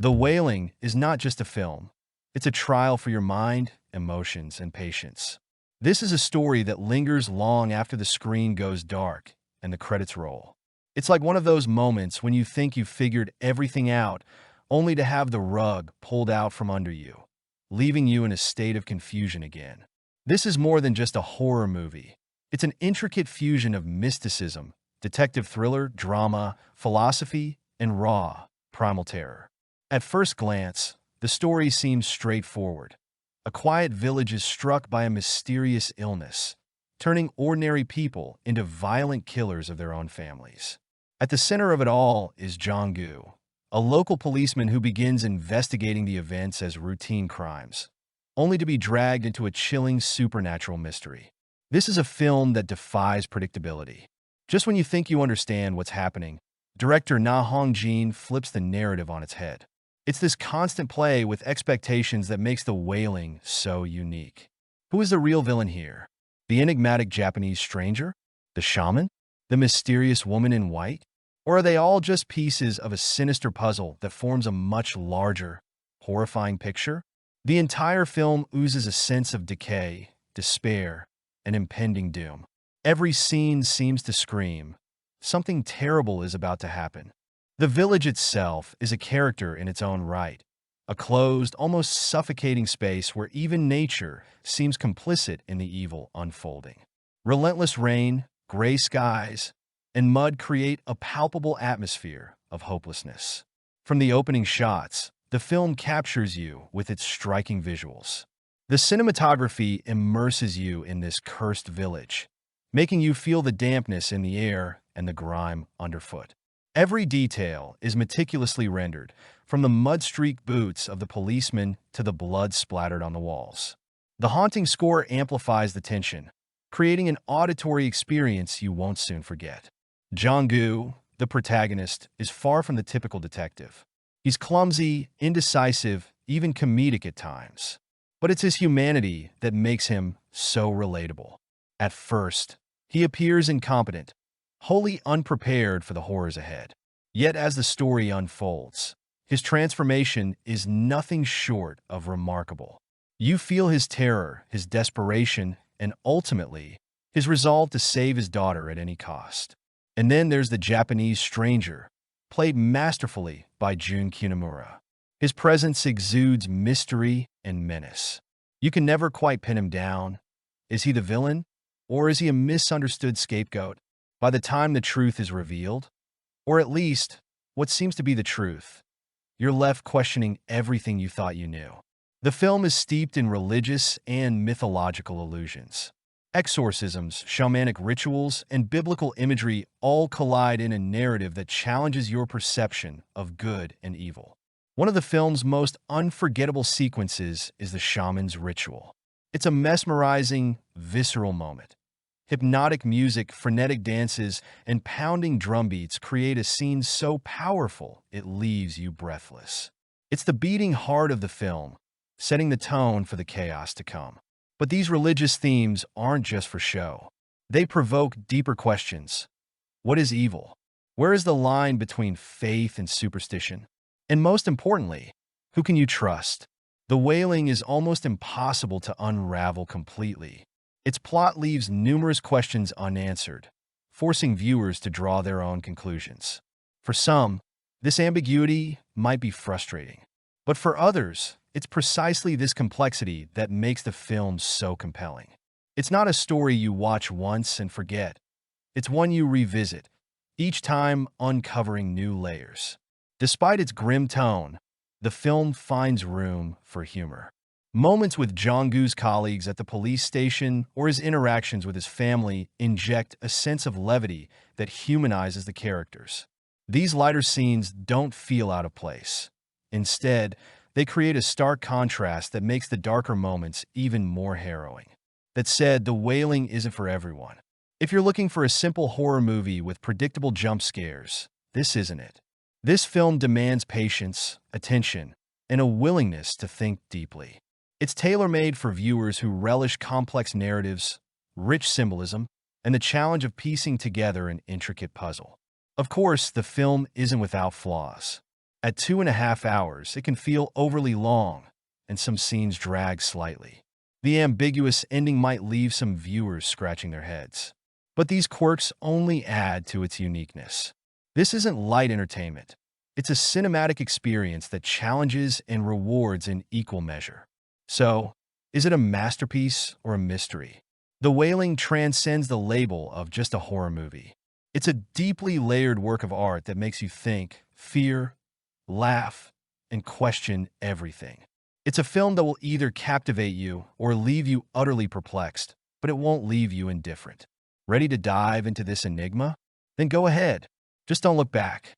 The Wailing is not just a film. It's a trial for your mind, emotions, and patience. This is a story that lingers long after the screen goes dark and the credits roll. It's like one of those moments when you think you've figured everything out, only to have the rug pulled out from under you, leaving you in a state of confusion again. This is more than just a horror movie. It's an intricate fusion of mysticism, detective thriller, drama, philosophy, and raw, primal terror. At first glance, the story seems straightforward. A quiet village is struck by a mysterious illness, turning ordinary people into violent killers of their own families. At the center of it all is Jong-gu, a local policeman who begins investigating the events as routine crimes, only to be dragged into a chilling supernatural mystery. This is a film that defies predictability. Just when you think you understand what's happening, director Na Hong-jin flips the narrative on its head. It's this constant play with expectations that makes The Wailing so unique. Who is the real villain here? The enigmatic Japanese stranger? The shaman? The mysterious woman in white? Or are they all just pieces of a sinister puzzle that forms a much larger, horrifying picture? The entire film oozes a sense of decay, despair, and impending doom. Every scene seems to scream, something terrible is about to happen. The village itself is a character in its own right, a closed, almost suffocating space where even nature seems complicit in the evil unfolding. Relentless rain, gray skies, and mud create a palpable atmosphere of hopelessness. From the opening shots, the film captures you with its striking visuals. The cinematography immerses you in this cursed village, making you feel the dampness in the air and the grime underfoot. Every detail is meticulously rendered, from the mud-streaked boots of the policeman to the blood splattered on the walls. The haunting score amplifies the tension, creating an auditory experience you won't soon forget. Jong-gu, the protagonist, is far from the typical detective. He's clumsy, indecisive, even comedic at times. But it's his humanity that makes him so relatable. At first, he appears incompetent, wholly unprepared for the horrors ahead. Yet as the story unfolds, his transformation is nothing short of remarkable. You feel his terror, his desperation, and ultimately, his resolve to save his daughter at any cost. And then there's the Japanese stranger, played masterfully by Jun Kinemura. His presence exudes mystery and menace. You can never quite pin him down. Is he the villain, or is he a misunderstood scapegoat? By the time the truth is revealed, or at least what seems to be the truth, you're left questioning everything you thought you knew. The film is steeped in religious and mythological allusions. Exorcisms, shamanic rituals, and biblical imagery all collide in a narrative that challenges your perception of good and evil. One of the film's most unforgettable sequences is the shaman's ritual. It's a mesmerizing, visceral moment. Hypnotic music, frenetic dances, and pounding drum beats create a scene so powerful it leaves you breathless. It's the beating heart of the film, setting the tone for the chaos to come. But these religious themes aren't just for show. They provoke deeper questions. What is evil? Where is the line between faith and superstition? And most importantly, who can you trust? The Wailing is almost impossible to unravel completely. Its plot leaves numerous questions unanswered, forcing viewers to draw their own conclusions. For some, this ambiguity might be frustrating. But for others, it's precisely this complexity that makes the film so compelling. It's not a story you watch once and forget. It's one you revisit, each time uncovering new layers. Despite its grim tone, the film finds room for humor. Moments with Jong-gu's colleagues at the police station or his interactions with his family inject a sense of levity that humanizes the characters. These lighter scenes don't feel out of place. Instead, they create a stark contrast that makes the darker moments even more harrowing. That said, The Wailing isn't for everyone. If you're looking for a simple horror movie with predictable jump scares, this isn't it. This film demands patience, attention, and a willingness to think deeply. It's tailor-made for viewers who relish complex narratives, rich symbolism, and the challenge of piecing together an intricate puzzle. Of course, the film isn't without flaws. At 2.5 hours, it can feel overly long, and some scenes drag slightly. The ambiguous ending might leave some viewers scratching their heads. But these quirks only add to its uniqueness. This isn't light entertainment. It's a cinematic experience that challenges and rewards in equal measure. So, is it a masterpiece or a mystery? The Wailing transcends the label of just a horror movie. It's a deeply layered work of art that makes you think, fear, laugh, and question everything. It's a film that will either captivate you or leave you utterly perplexed, but it won't leave you indifferent. Ready to dive into this enigma? Then go ahead. Just don't look back.